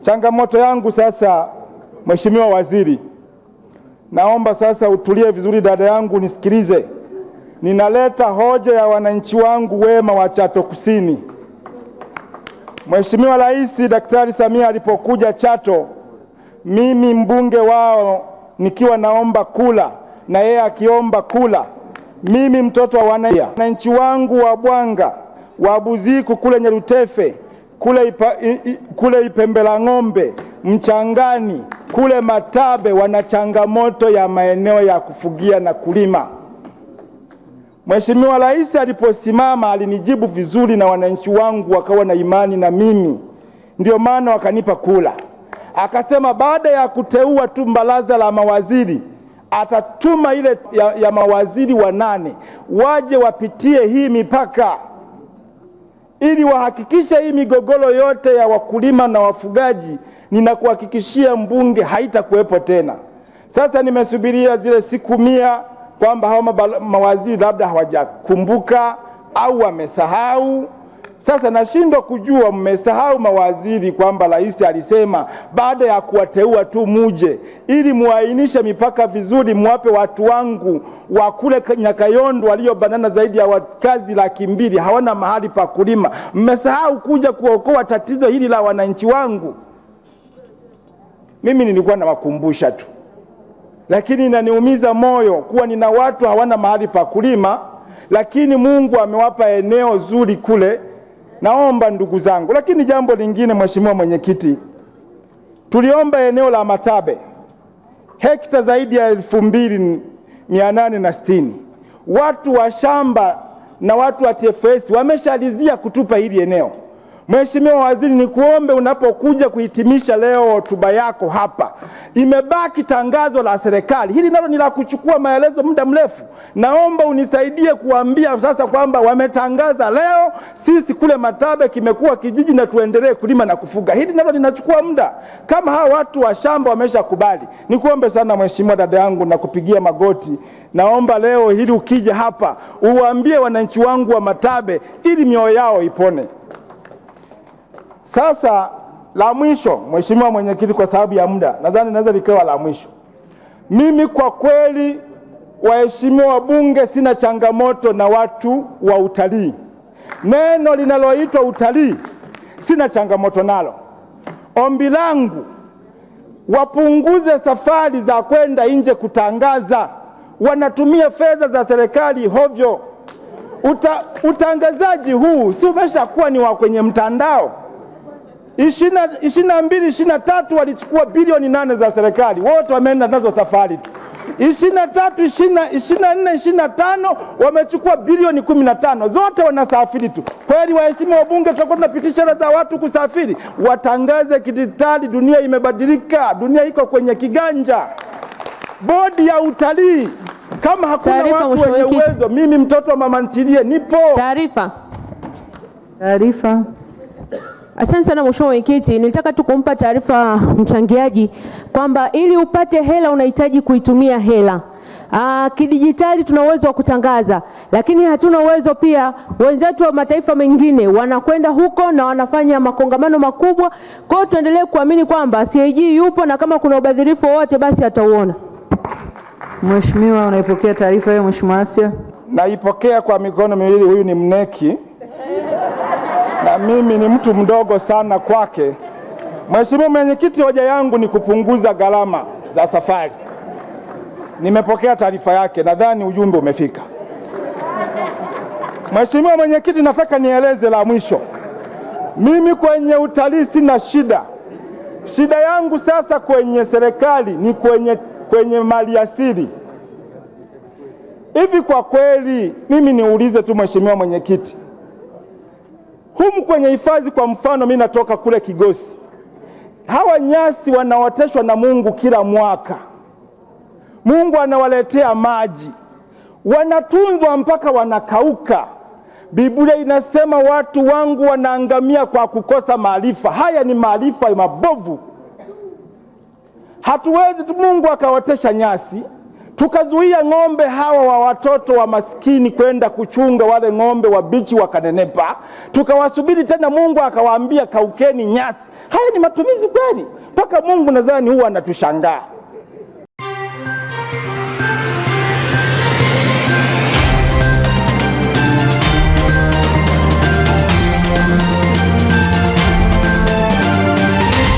Changamoto yangu sasa, Mheshimiwa Waziri, naomba sasa utulie vizuri dada yangu, nisikilize. Ninaleta hoja ya wananchi wangu wema wa Chato Kusini. Mheshimiwa Rais Daktari Samia alipokuja Chato, mimi mbunge wao nikiwa naomba kula na yeye akiomba kula, mimi mtoto wa wananchi wangu wa Bwanga, wa Buziku kule Nyerutefe, kule Ipembela Ng'ombe, Mchangani, kule Matabe wana changamoto ya maeneo ya kufugia na kulima. Mheshimiwa Rais aliposimama alinijibu vizuri na wananchi wangu wakawa na imani na mimi. Ndio maana wakanipa kula. Akasema baada ya kuteua tu baraza la mawaziri atatuma ile ya mawaziri 8 waje wapitie hii mipaka ili wahakikishe hii migogoro yote ya wakulima na wafugaji, ninakuhakikishia mbunge, haitakuwepo tena. Sasa nimesubiria zile siku 100 kwamba hao mawaziri labda hawajakumbuka au wamesahau. Sasa nashindwa kujua mmesahau mawaziri kwamba rais alisema baada ya kuwateua tu muje ili muainishe mipaka vizuri, muwape watu wangu wa kule Nyakayondo waliobanana zaidi ya wakazi 200,000 hawana mahali pa kulima. Mmesahau kuja kuokoa tatizo hili la wananchi wangu. Mimi nilikuwa nawakumbusha tu, lakini inaniumiza moyo kuwa nina watu hawana mahali pa kulima, lakini Mungu amewapa eneo zuri kule. Naomba ndugu zangu, lakini jambo lingine Mheshimiwa Mwenyekiti, tuliomba eneo la Matabe hekta zaidi ya 2860. Watu wa shamba na watu wa TFS wameshalizia kutupa hili eneo. Mheshimiwa Waziri, nikuombe unapokuja kuhitimisha leo hotuba yako hapa, imebaki tangazo la serikali. Hili nalo ni la kuchukua maelezo muda mrefu. Naomba unisaidie kuambia sasa kwamba wametangaza leo, sisi kule Matabe kimekuwa kijiji na tuendelee kulima na kufuga. Hili nalo linachukua muda. Kama hawa watu wa shamba wameshakubali, nikuombe sana Mheshimiwa dada yangu na kupigia magoti, naomba leo hili ukija hapa uwaambie wananchi wangu wa Matabe ili mioyo yao ipone. Sasa la mwisho Mheshimiwa Mwenyekiti, kwa sababu ya muda nadhani naweza likawa la mwisho. Mimi kwa kweli, waheshimiwa wabunge, sina changamoto na watu wa utalii. Neno linaloitwa utalii sina changamoto nalo. Ombi langu wapunguze safari za kwenda nje kutangaza. Wanatumia fedha za serikali hovyo. Utangazaji huu si umeshakuwa ni wa kwenye mtandao. 22, 23 walichukua bilioni 8 za serikali, wote wameenda nazo safari tu. 23, 24, 25 wamechukua bilioni 15, zote wanasafiri tu. Kweli waheshimiwa wabunge, tutakuwa tunapitisha hela za watu kusafiri? Watangaze kidijitali, dunia imebadilika, dunia iko kwenye kiganja. Bodi ya utalii, kama hakuna watu wenye uwezo, mimi mtoto wa mama ntilie nipo. Taarifa. Asante sana Mheshimiwa Mwenyekiti, nilitaka tu kumpa taarifa mchangiaji kwamba ili upate hela unahitaji kuitumia hela. Kidijitali tuna uwezo wa kutangaza, lakini hatuna uwezo pia. Wenzetu wa mataifa mengine wanakwenda huko na wanafanya makongamano makubwa. Kwa hiyo tuendelee kuamini kwamba CAG yupo na kama kuna ubadhirifu wote basi atauona. Mheshimiwa, unaipokea taarifa hiyo Mheshimiwa Asia? Naipokea kwa mikono miwili. Huyu ni mneki na mimi ni mtu mdogo sana kwake. Mheshimiwa Mwenyekiti, hoja yangu ni kupunguza gharama za safari. Nimepokea taarifa yake, nadhani ujumbe umefika. Mheshimiwa Mwenyekiti, nataka nieleze la mwisho. Mimi kwenye utalii sina shida. Shida yangu sasa kwenye serikali ni kwenye maliasili. Hivi kwa kweli mimi niulize tu Mheshimiwa Mwenyekiti, humu kwenye hifadhi kwa mfano, mimi natoka kule Kigosi, hawa nyasi wanaoteshwa na Mungu kila mwaka. Mungu anawaletea maji, wanatunzwa mpaka wanakauka. Biblia inasema watu wangu wanaangamia kwa kukosa maarifa. Haya ni maarifa mabovu. Hatuwezi tu Mungu akaotesha nyasi, tukazuia ng'ombe hawa wa watoto wa maskini kwenda kuchunga wale ng'ombe wabichi wakanenepa, tukawasubiri tena Mungu akawaambia kaukeni nyasi. Haya ni matumizi kweli? Mpaka Mungu nadhani huwa anatushangaa.